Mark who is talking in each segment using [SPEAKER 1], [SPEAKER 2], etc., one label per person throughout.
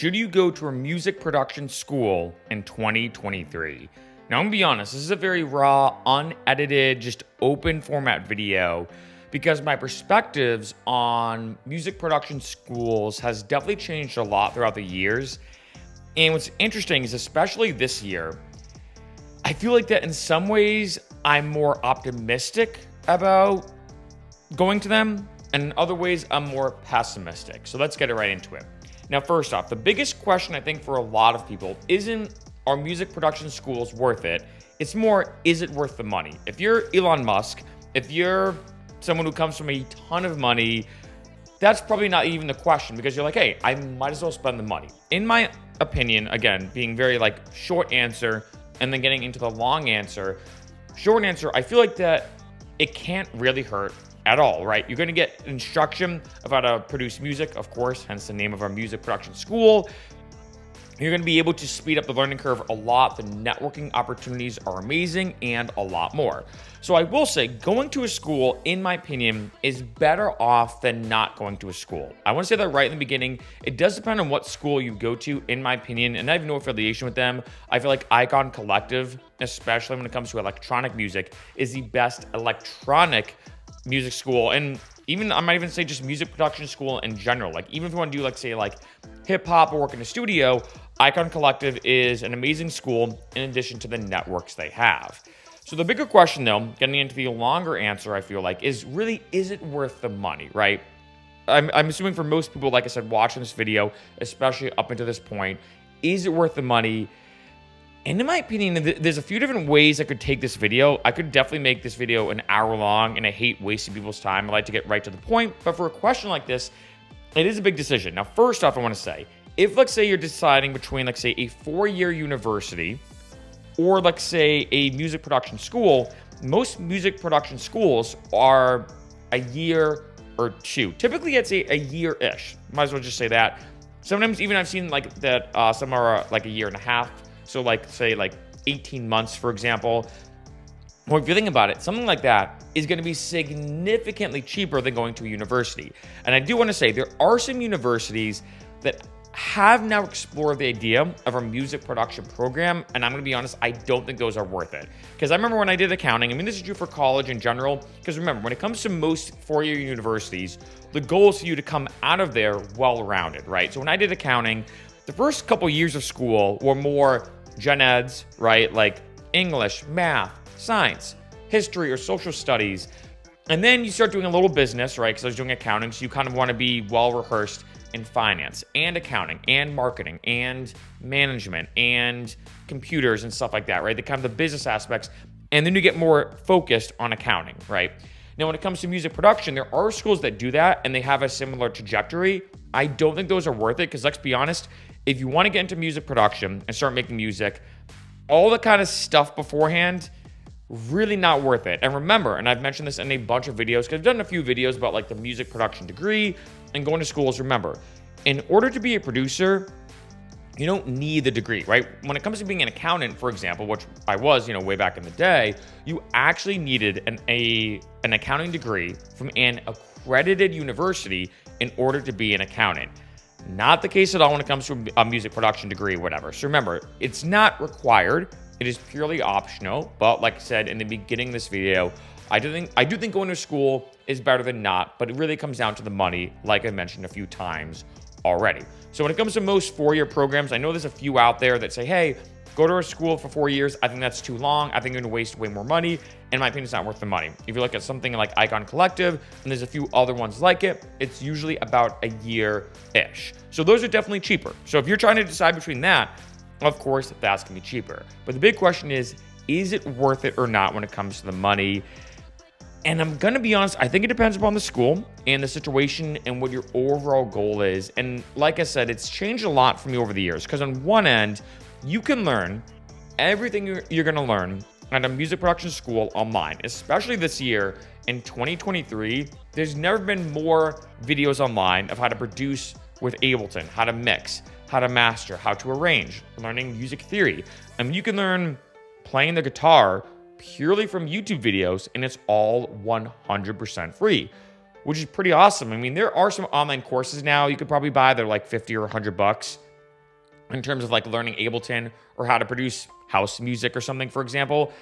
[SPEAKER 1] Should you go to a music production school in 2023? Now, I'm going to be honest, this is a very raw, unedited, just open format video because my perspectives on music production schools has definitely changed a lot throughout the years. And what's interesting is, especially this year, I feel like that in some ways I'm more optimistic about going to them, and in other ways I'm more pessimistic. So let's get right into it. Now, first off, the biggest question I think for a lot of people isn't, are music production schools worth it? It's more, is it worth the money? If you're Elon Musk, if you're someone who comes from a ton of money, that's probably not even the question, because you're like, hey, I might as well spend the money. In my opinion, again, being very short answer and then getting into the long answer, short answer, I feel like that it can't really hurt at all, right? You're going to get instruction of how to produce music, of course, hence the name of our music production school. You're going to be able to speed up the learning curve a lot. The networking opportunities are amazing and a lot more. So I will say going to a school, in my opinion, is better off than not going to a school. I want to say that right in the beginning. It does depend on what school you go to, in my opinion, and I have no affiliation with them. I feel like Icon Collective, especially when it comes to electronic music, is the best electronic music school, and even I might even say just music production school in general. Even if you want to do say hip hop or work in a studio, Icon Collective is an amazing school in addition to the networks they have. So the bigger question, though, getting into the longer answer, I feel like, is really, is it worth the money, right? I'm assuming for most people, like I said, watching this video, especially up until this point, is it worth the money? And in my opinion, there's a few different ways I could take this video. I could definitely make this video an hour long, and I hate wasting people's time. I like to get right to the point. But for a question like this, it is a big decision. Now, first off, I want to say, if, let's say, you're deciding between, a 4-year university or, say, a music production school, most music production schools are a year or two. Typically, I'd say a year-ish. Might as well just say that. Sometimes even I've seen, that some are, a year and a half. So say 18 months, for example. Well, if you think about it, something like that is going to be significantly cheaper than going to a university. And I do want to say there are some universities that have now explored the idea of a music production program. And I'm going to be honest, I don't think those are worth it. Because I remember when I did accounting, this is true for college in general. Because remember, when it comes to most 4-year universities, the goal is for you to come out of there well-rounded, right? So when I did accounting, the first couple years of school were more gen eds, right? Like English, math, science, history, or social studies. And then you start doing a little business, right? Because I was doing accounting, so you kind of want to be well-rehearsed in finance and accounting and marketing and management and computers and stuff like that, right? The kind of the business aspects. And then you get more focused on accounting, right? Now, when it comes to music production, there are schools that do that and they have a similar trajectory. I don't think those are worth it because, let's be honest, if you want to get into music production and start making music, all the kind of stuff beforehand, really not worth it. And remember, and I've mentioned this in a bunch of videos, because I've done a few videos about the music production degree and going to schools. Remember, in order to be a producer, you don't need the degree, right? When it comes to being an accountant, for example, which I was, way back in the day, you actually needed an accounting degree from an accredited university in order to be an accountant. Not the case at all when it comes to a music production degree or whatever. So remember, it's not required. It is purely optional. But like I said in the beginning of this video, I do think going to school is better than not, but it really comes down to the money, like I mentioned a few times already. So when it comes to most 4-year programs, I know there's a few out there that say, hey, go to a school for 4 years. I think that's too long. I think you're going to waste way more money. In my opinion, it's not worth the money. If you look at something like Icon Collective, and there's a few other ones like it, it's usually about a year-ish. So those are definitely cheaper. So if you're trying to decide between that, of course, that's going to be cheaper. But the big question is it worth it or not when it comes to the money? And I'm going to be honest, I think it depends upon the school and the situation and what your overall goal is. And like I said, it's changed a lot for me over the years. Because on one end, you can learn everything you're going to learn at a music production school online, especially this year in 2023. There's never been more videos online of how to produce with Ableton, how to mix, how to master, how to arrange, learning music theory. You can learn playing the guitar purely from YouTube videos, and it's all 100% free, which is pretty awesome. There are some online courses now you could probably buy. They're like $50 or $100. in terms of like learning Ableton or how to produce house music or something, for example.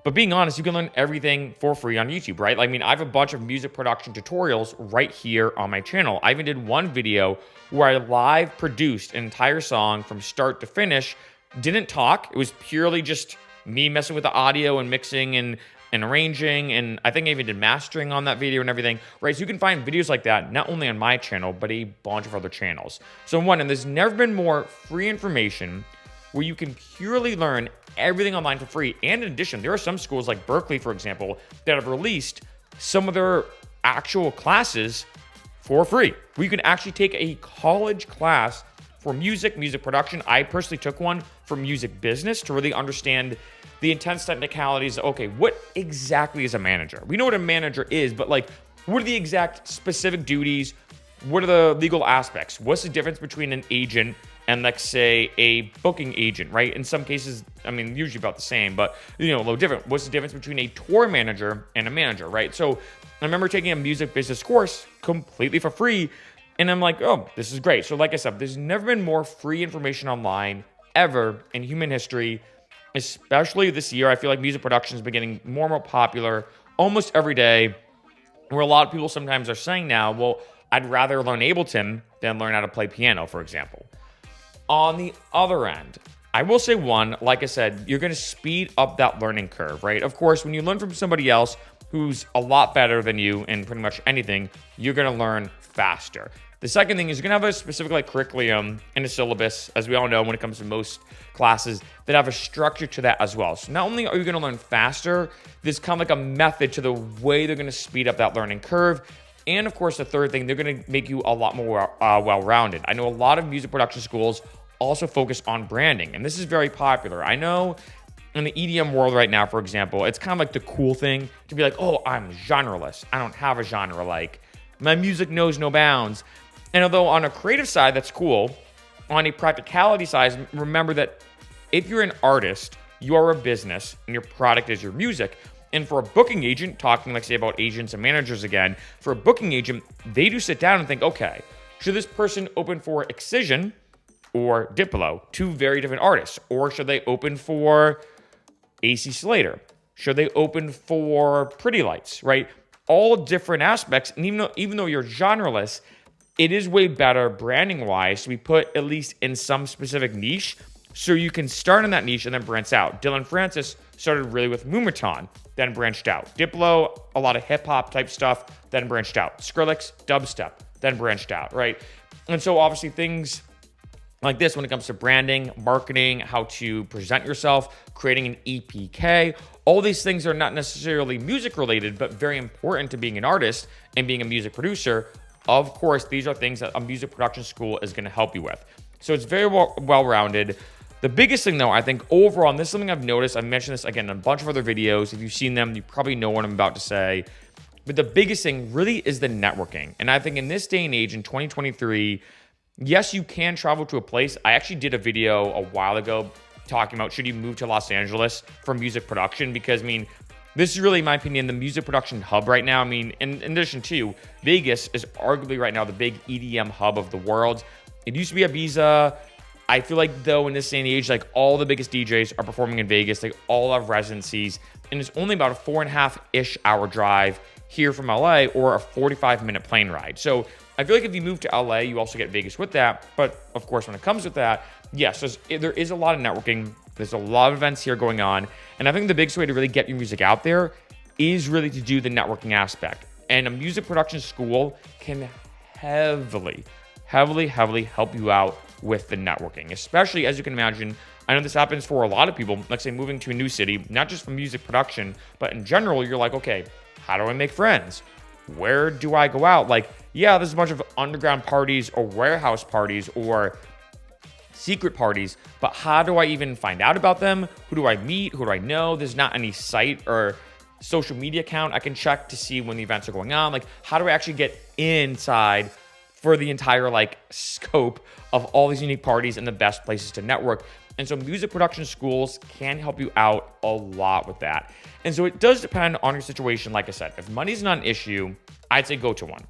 [SPEAKER 1] But being honest, you can learn everything for free on YouTube, right? I mean, I have a bunch of music production tutorials right here on my channel. I even did one video where I live produced an entire song from start to finish. Didn't talk. It was purely just me messing with the audio and mixing and arranging, and I think I even did mastering on that video and everything, right? So you can find videos like that, not only on my channel, but a bunch of other channels. So one, and there's never been more free information where you can purely learn everything online for free. And in addition, there are some schools like Berkeley, for example, that have released some of their actual classes for free, where you can actually take a college class for music production. I personally took one for music business to really understand the intense technicalities. Okay, what exactly is a manager? We know what a manager is, but like, what are the exact specific duties? What are the legal aspects? What's the difference between an agent and, let's say, a booking agent, right? In some cases, I mean, usually about the same, but, you know, a little different. What's the difference between a tour manager and a manager, right? So I remember taking a music business course completely for free, and I'm like, oh, this is great. So like I said, there's never been more free information online ever in human history, especially this year. I feel like music production is getting more and more popular almost every day, where a lot of people sometimes are saying now, well, I'd rather learn Ableton than learn how to play piano, for example. On the other end, I will say one, like I said, you're going to speed up that learning curve, right? Of course, when you learn from somebody else who's a lot better than you in pretty much anything, you're going to learn faster. The second thing is you're going to have a specific like curriculum and a syllabus, as we all know when it comes to most classes, that have a structure to that as well. So not only are you going to learn faster, there's kind of like a method to the way they're going to speed up that learning curve. And of course, the third thing, they're going to make you a lot more well-rounded. I know a lot of music production schools also focus on branding, and this is very popular. I know in the EDM world right now, for example, it's kind of like the cool thing to be like, oh, I'm genreless. I don't have a genre. Like, my music knows no bounds. And although on a creative side, that's cool, on a practicality side, remember that if you're an artist, you are a business, and your product is your music. And for a booking agent, talking, like, say, about agents and managers again, for a booking agent, they do sit down and think, okay, should this person open for Excision or Diplo, two very different artists? Or should they open for AC Slater? Should they open for Pretty Lights, right? All different aspects. And even though you're genreless, it is way better branding-wise to be put at least in some specific niche, so you can start in that niche and then branch out. Dylan Francis started really with Moomaton, then branched out. Diplo, a lot of hip-hop type stuff, then branched out. Skrillex, dubstep, then branched out, right? And so obviously things like this, when it comes to branding, marketing, how to present yourself, creating an EPK, all these things are not necessarily music-related, but very important to being an artist and being a music producer. Of course, these are things that a music production school is going to help you with. So it's very well-rounded. The biggest thing, though, I think overall, and this is something I've noticed, I've mentioned this again in a bunch of other videos. If you've seen them, you probably know what I'm about to say. But the biggest thing really is the networking. And I think in this day and age, in 2023, yes, you can travel to a place. I actually did a video a while ago talking about should you move to Los Angeles for music production, because, I mean, this is really, in my opinion, the music production hub right now. I mean, in addition to, Vegas is arguably right now the big EDM hub of the world. It used to be Ibiza. I feel like, though, in this day and age, like, all the biggest DJs are performing in Vegas. They all have residencies, and it's only about a 4.5-ish hour drive here from LA, or a 45-minute plane ride. So I feel like if you move to LA, you also get Vegas with that. But of course, when it comes with that, yes, there is a lot of networking. There's a lot of events here going on. And I think the biggest way to really get your music out there is really to do the networking aspect. And a music production school can heavily help you out with the networking, especially, as you can imagine. I know this happens for a lot of people, let's say moving to a new city, not just for music production, but in general, you're like, okay, how do I make friends? Where do I go out? Like, yeah, there's a bunch of underground parties or warehouse parties or secret parties, but how do I even find out about them? Who do I meet? Who do I know? There's not any site or social media account I can check to see when the events are going on. Like, how do I actually get inside for the entire, like, scope of all these unique parties and the best places to network? And so music production schools can help you out a lot with that. And so it does depend on your situation. Like I said, if money's not an issue, I'd say go to one.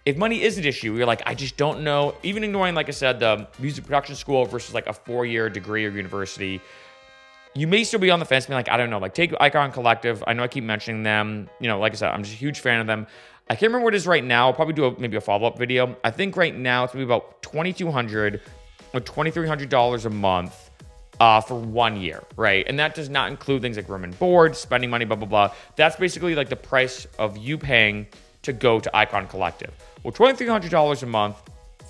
[SPEAKER 1] if money is an issue, you're like, I just don't know, even ignoring, like I said, the music production school versus like a 4-year degree or university, you may still be on the fence, being like, I don't know, like take Icon Collective. I know I keep mentioning them. You know, like I said, I'm just a huge fan of them. I can't remember what it is right now. I'll probably do maybe a follow-up video. I think right now it's going to be about $2,200 or $2,300 a month for 1 year, right? And that does not include things like room and board, spending money, blah, blah, blah. That's basically like the price of you paying to go to Icon Collective. Well, $2,300 a month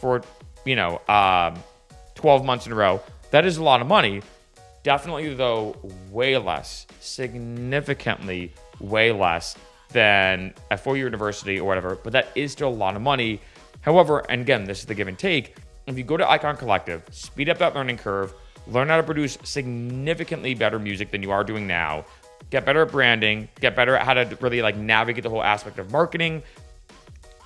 [SPEAKER 1] for, 12 months in a row, that is a lot of money. Definitely, though, way less, significantly way less than a 4-year university or whatever, but that is still a lot of money. However, and again, this is the give and take, if you go to Icon Collective, speed up that learning curve, learn how to produce significantly better music than you are doing now, get better at branding, get better at how to really like navigate the whole aspect of marketing,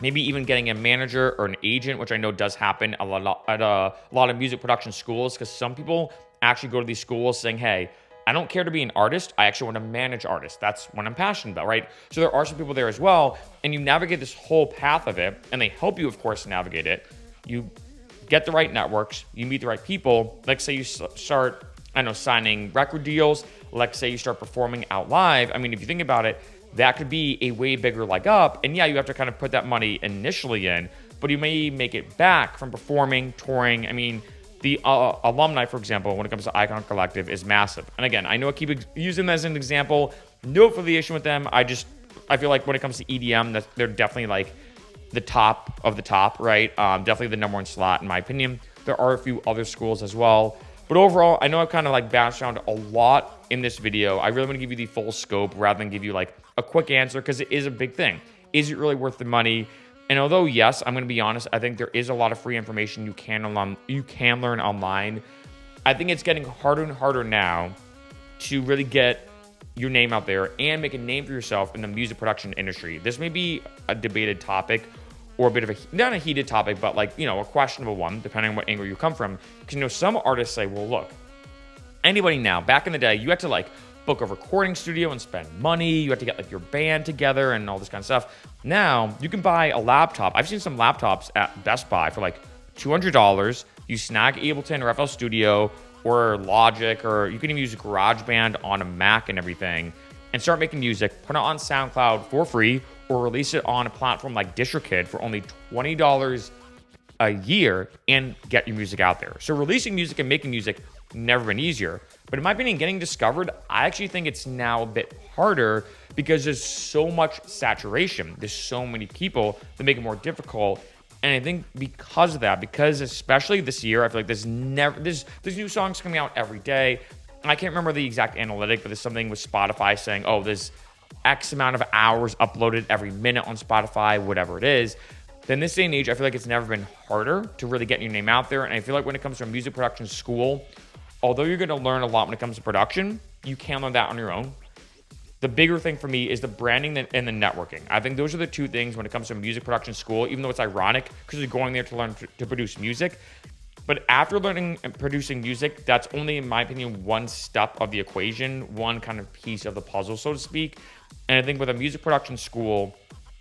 [SPEAKER 1] maybe even getting a manager or an agent, which I know does happen a lot at a lot of music production schools, because some people actually go to these schools saying, hey, I don't care to be an artist. I actually want to manage artists. That's what I'm passionate about, right? So there are some people there as well, and you navigate this whole path of it, and they help you, of course, navigate it. You get the right networks, you meet the right people. Let's say you start, signing record deals. Let's say you start performing out live. I mean, if you think about it, that could be a way bigger leg up. And yeah, you have to kind of put that money initially in, but you may make it back from performing, touring. I mean, the alumni, for example, when it comes to Icon Collective, is massive. And again, I know I keep using them as an example. No affiliation with them. I feel like when it comes to EDM, that they're definitely like the top of the top, right? Definitely the number one slot, in my opinion. There are a few other schools as well. But overall, I know I've kind of like bounced around a lot in this video. I really want to give you the full scope rather than give you like a quick answer, because it is a big thing. Is it really worth the money? And although, yes, I'm going to be honest, I think there is a lot of free information you can learn online. I think it's getting harder and harder now to really get your name out there and make a name for yourself in the music production industry. This may be a debated topic, or a bit of not a heated topic, but like, a questionable one, depending on what angle you come from. Because, some artists say, well, look, anybody now, back in the day, you had to like book a recording studio and spend money. You had to get like your band together and all this kind of stuff. Now you can buy a laptop. I've seen some laptops at Best Buy for like $200. You snag Ableton or FL Studio or Logic, or you can even use GarageBand on a Mac and everything, and start making music, put it on SoundCloud for free, or release it on a platform like DistroKid for only $20 a year and get your music out there. So releasing music and making music, never been easier. But in my opinion, getting discovered, I actually think it's now a bit harder, because there's so much saturation. There's so many people that make it more difficult. And I think because of that, because especially this year, I feel like there's new songs coming out every day. I can't remember the exact analytic, but there's something with Spotify saying, oh, there's X amount of hours uploaded every minute on Spotify, whatever it is. Then this day and age, I feel like it's never been harder to really get your name out there. And I feel like when it comes to a music production school, although you're going to learn a lot when it comes to production, you can learn that on your own. The bigger thing for me is the branding and the networking. I think those are the two things when it comes to a music production school, even though it's ironic because you're going there to learn to produce music. But after learning and producing music, that's only, in my opinion, one step of the equation, one kind of piece of the puzzle, so to speak. And I think with a music production school,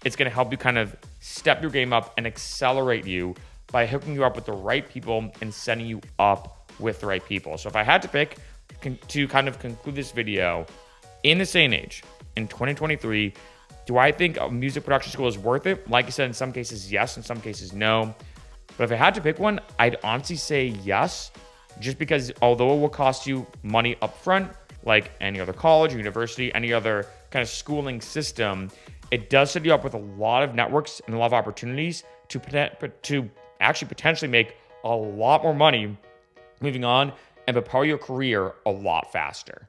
[SPEAKER 1] it's going to help you kind of step your game up and accelerate you by hooking you up with the right people and setting you up with the right people. So if I had to pick to kind of conclude this video, in this day and age, in 2023, do I think a music production school is worth it? Like I said, in some cases, yes. In some cases, no. But if I had to pick one, I'd honestly say yes, just because although it will cost you money up front, like any other college or university, any other kind of schooling system, it does set you up with a lot of networks and a lot of opportunities to actually potentially make a lot more money moving on and propel your career a lot faster.